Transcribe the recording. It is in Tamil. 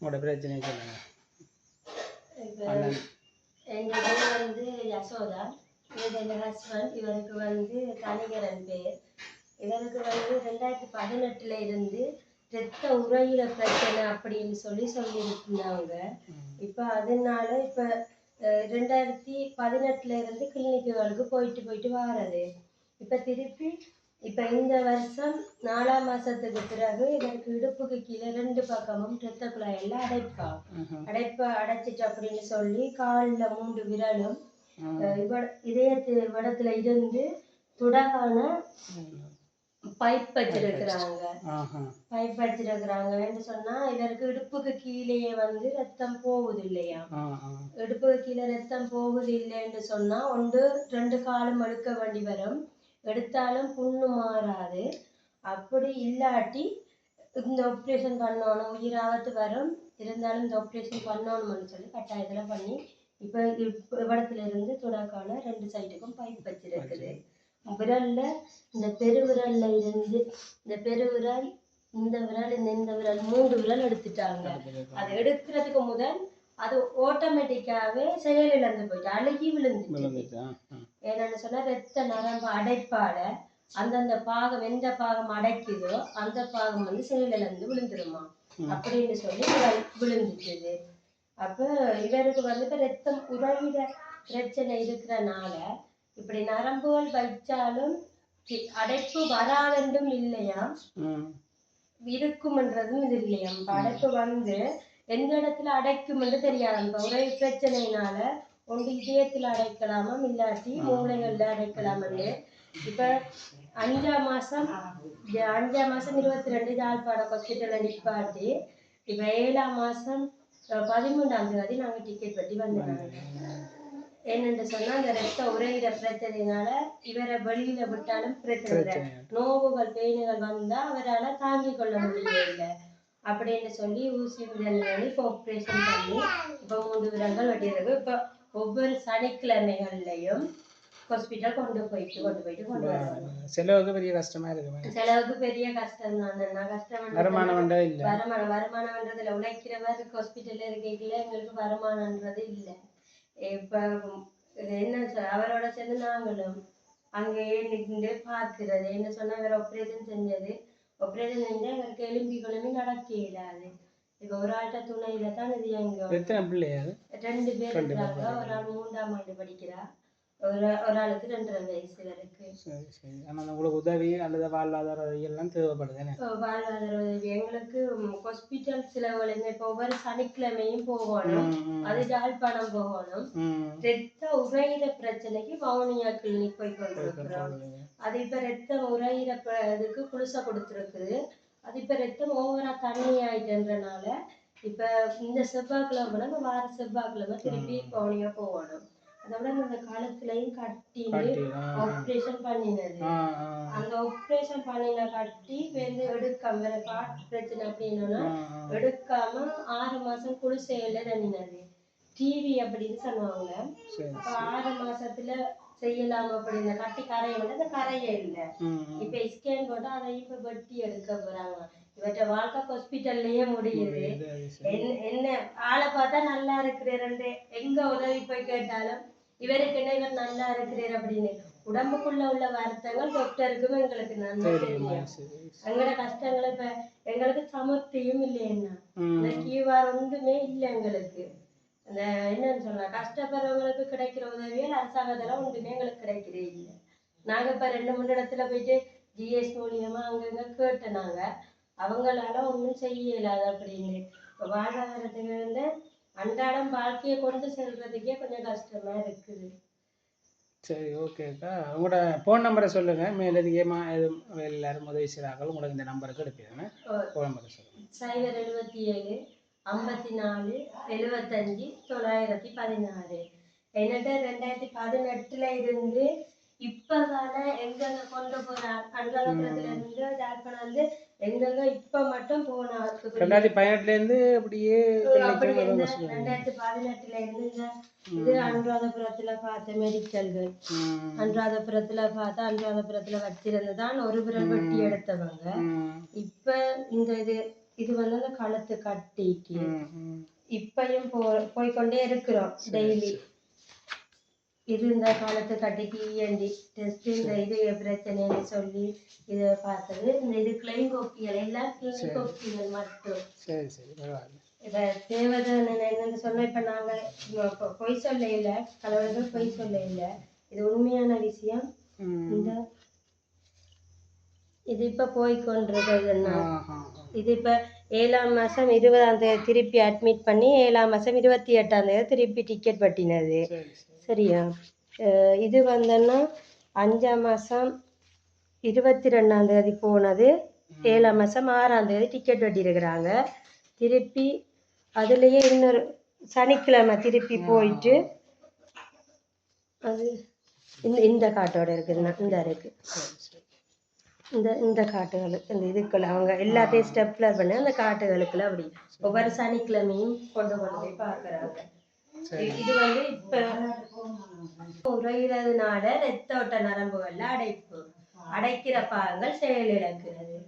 உங்களோட பிரச்சனை சொல்லுங்க. எங்கள் பேர் வந்து யசோதா, இது எங்கள் ஹஸ்பண்ட். இவருக்கு வந்து தனிகரன் பேர். இவருக்கு வந்து 2018 இருந்து இரத்த உறையிற பிரச்சனை அப்படின்னு சொல்லியிருந்தாங்க. இப்போ அதனால இப்போ 2018 இருந்து கிளினிக்குகளுக்கு போயிட்டு வாரது. இப்போ திருப்பி இப்போ இந்த வருஷம் 4ஆம் மாசத்துக்கு பிறகு எனக்கு இடுப்புக்கு கீழே 2 பக்கமும் இரத்த குழாயெல்லாம் அடைச்சிட்டு அப்படின்னு சொல்லி காலில் 3 விரலும் இதயத்து வடத்துல இருந்து துடகான பைப் வச்சிருக்கிறாங்கன்னு சொன்னா இவருக்கு இடுப்புக்கு கீழே வந்து ரத்தம் போகுது இல்லையா. இடுப்புக்கு கீழே ரத்தம் போகுது இல்லைன்னு சொன்னா 1-2 காலம் எடுக்க வேண்டி வரும். எடுத்தாலும் புண்ணு மாறாது. அப்படி இல்லாட்டி இந்த ஆப்ரேஷன் பண்ணணும், உயிர் ஆபத்து வரும், இருந்தாலும் இந்த ஆப்ரேஷன் பண்ணணும்னு சொல்லி கட்டாயத்தில் பண்ணி இப்போ இடத்துல இருந்து துடாக்கான 2 சைடுக்கும் பைப் வச்சிருக்குது. விரல்ல இந்த பெருவிரல்ல இருந்து இந்த பெருவிரல், இந்த விரல், இந்த விரல் 3 விரல் எடுத்துட்டாங்க. அது எடுக்கிறதுக்கு முதல் அது ஆட்டோமேட்டிக்காவே செயலிழந்து போயிட்டு அழுகி விழுந்துட்டு. என்னன்னு சொன்னா ரத்த நரம்பு அடைப்பால அந்தந்த பாகம் எந்த பாகம் அடைக்குதோ அந்த பாகம் வந்து செயலிழந்து விழுந்துருமா அப்படின்னு சொல்லி விழுந்துச்சுது. அப்ப இவருக்கு வந்து ரத்தம் உறையிற பிரச்சனை இருக்கிறனால இப்படி நரம்புகள் வைச்சாலும் அடைப்பு வராதென்றும் இல்லையா, இருக்கும்ன்றதும் இது இல்லையா. அடைப்பு வந்து எந்த இடத்துல அடைக்கும் என்று தெரியாது. அந்த உரை பிரச்சனையினால ஒன்று இதயத்துல அடைக்கலாமா, இல்லாட்டி மூளைகள்ல அடைக்கலாமன்னு. இப்ப 5ஆம் மாசம் 22 யாழ்ப்பாண ஹாஸ்பிட்டல்ல நிப்பாட்டி இப்ப 7ஆம் மாசம் 13ஆம் தேதி நாங்க டிக்கெட் பட்டி வந்தாங்க. என்னென்று சொன்னா அந்த ரத்த உறையிற பிரச்சனையினால இவரை வெளியில விட்டாலும் பிரச்சனை, நோவுகள் பெயினுகள் வந்தா அவரால் தாங்கிக் கொள்ள முடியவில்லை அப்படின்னு சொல்லி ஊசி முதல் இப்போ ஆப்ரேஷன் பண்ணி இப்போ 3 விரல்கள் வெட்டியிருக்கு. இப்போ ஒவ்வொரு சனிக்கிழமைகள்லையும் ஹாஸ்பிட்டல் கொண்டு போயிட்டு வருவாங்க. செலவுக்கு பெரிய கஷ்டமா இருக்கு. செலவுக்கு பெரிய கஷ்டம் தான். வருமானம்ன்றதுல உழைக்கிறவர் ஹாஸ்பிட்டல்ல இருக்கையில எங்களுக்கு வருமானம்ன்றது இல்லை. இப்ப என்ன அவரோட சேர்ந்து நாங்களும் அங்கேயே நின்று பார்க்கிறது. என்ன சொன்னா வேற ஆப்ரேஷன் செஞ்சது, ஆப்ரேஷன் செஞ்சா இவருக்கு எலும்பிகளுமே நடக்க இயலாது. இப்ப ஒரு ஆள்கிட்ட துணையில தான் இது. எங்க 2 பேர் இருக்கிறாங்க. ஒரு ஆள் 3ஆம் ஆண்டு படிக்கிறா, ஒரு ஆளுக்கு 2.5 வயசு இருக்கு. உங்களுக்கு உதவி அல்லது வாழ்வாதார எல்லாம் தேவைப்படுது. வாழ்வாதார உதவி எங்களுக்கு ஹாஸ்பிட்டல் செலவுகள் இப்போ ஒவ்வொரு சனிக்கிழமையும் போகணும், அது யாழ்ப்பாணம் போகணும். ரத்த உறையிற பிரச்சனைக்கு வவுனியா கிளினிக் போய் கொண்டிருக்கிறோம். அது இப்ப ரத்தம் உறையிற இதுக்கு குளிசை கொடுத்துருக்குது. அது இப்ப ரத்தம் ஓவரா தண்ணி ஆயிட்டுன்றனால இப்ப இந்த செவ்வாய்க்கிழமை வார செவ்வாய்க்கிழமை திருப்பி வவுனியா போகணும். அதோட அந்த காலத்திலையும் கட்டின்னு ஆப்ரேஷன் பண்ணினது. அந்த ஆப்ரேஷன் பண்ணின கட்டி வந்து எடுக்காம வேற காட்டு பிரச்சனை அப்படின்னா எடுக்காம 6 மாசம் குளிசையில தண்ணினது. டிவி அப்படின்னு சொன்னாங்க. அப்ப 6 மாசத்துல செய்யலாம் அப்படின்னு கட்டி கரையை வந்து அந்த கரையே இல்லை. இப்ப ஸ்கேன் போட்டு அதை இப்ப வெட்டி எடுக்க போறாங்க. இவற்ற வாழ்க்கை ஹாஸ்பிட்டல்லையே முடியுது. என்ன ஆளை பார்த்தா நல்லா இருக்கிறேன், எங்க உதவி போய் கேட்டாலும் இவருக்கு என்ன இவர் நல்லா இருக்கிறார் அப்படின்னு. உடம்புக்குள்ள உள்ள வருத்தங்கள் டாக்டருக்கும் எங்களுக்கு நல்லா தெரியும். எங்களோட கஷ்டங்களை இப்ப எங்களுக்கு சமர்த்தியும் இல்லைன்னா கீவார் ஒன்றுமே இல்லை எங்களுக்கு. அந்த என்னன்னு சொல்ல கஷ்டப்படுறவங்களுக்கு கிடைக்கிற உதவியால் அரசாங்கத்தெல்லாம் ஒன்றுமே எங்களுக்கு கிடைக்கிறே இல்லை. நாங்க இப்ப 2-3 இடத்துல போயிட்டு ஜிஎஸ் மூலியமா அங்கங்க கேட்டனாங்க, அவங்களால ஒன்றும் செய்ய இயலாது அப்படின்னு. இப்போ வாழ்வாதாரத்துக்கு வந்து அன்றாடம் வாழ்க்கையை கொண்டு செல்றதுக்கே கொஞ்சம் கஷ்டமா இருக்குது. சரி, ஓகேக்கா. உங்களோட ஃபோன் நம்பரை சொல்லுங்க. மேலதிக எல்லாரும் உதவி செய்கிறாங்க. உங்களுக்கு இந்த நம்பருக்கு எடுப்பீங்க. ஃபோன் நம்பரை சொல்லுங்க. 077 54 75 916. என்னட்ட 2018 இருந்து இப்பதான எங்கெங்க கொண்டு போறாங்க. அனுராதபுரத்துல இருந்து யாழ்ப்பாணம் வந்து எங்கெங்க இப்ப மட்டும் போனார். 2018 இருந்து அப்படியே 2018 இருந்து இது அனுராதபுரத்துல பார்த்த மெடிக்கல்கள், அனுராதபுரத்துல வச்சிருந்துதான் ஒரு விரல் வெட்டி எடுத்தவங்க. இப்ப இந்த இது இது வந்து அந்த கழுத்து கட்டிக்கு ம் ம் இப்பயும் போய்க்கொண்டே இருக்கிறோம் டெய்லி. இது இந்த காலத்து கட்டிக்கு இஎன்டி டெஸ்ட் இந்த இது பிரச்சனைன்னு சொல்லி இதை பார்த்தது. இந்த இது கிளைம் கோப்பிகள் எல்லாம் கிளினிக் கோப்பிகள் மட்டும். சரி சரி பரவாயில்ல. இப்போ தேவதை என்னென்னு சொன்னால் இப்போ நாங்கள் பொய் சொல்ல இல்லை, கலவர்கள் பொய் சொல்ல இல்லை, இது உண்மையான விஷயம். இந்த இது இப்போ போய்கொண்டிருக்கிறதுன்னா இது இப்போ 7ஆம் மாதம் 20ஆம் தேதி திருப்பி அட்மிட் பண்ணி 7ஆம் மாதம் 28ஆம் தேதி திருப்பி டிக்கெட் பட்டினது. சரியா? இது வந்தோன்னா 5ஆம் மாதம் 22ஆம் தேதி போனது, 7ஆம் மாதம் 6ஆம் தேதி டிக்கெட் வெட்டியிருக்கிறாங்க. திருப்பி அதுலேயே இன்னொரு சனிக்கிழமை திருப்பி போயிட்டு அது இந்த காட்டோட இருக்குதுண்ணா. இந்த இருக்குது இந்த காட்டுகளுக்கு இந்த இதுக்குள்ள அவங்க எல்லாத்தையும் ஸ்டெப்ல பண்ணி அந்த காட்டுகளுக்குள்ள அப்படி ஒவ்வொரு சனிக்கிழமையும் கொண்டு போய் பார்க்குறாங்க. இது வந்து இப்போ உரையிறதுனால ரத்த ஓட்ட நரம்புகள்ல அடைப்பு, அடைக்கிற பாகங்கள் செயலிழக்கிறது.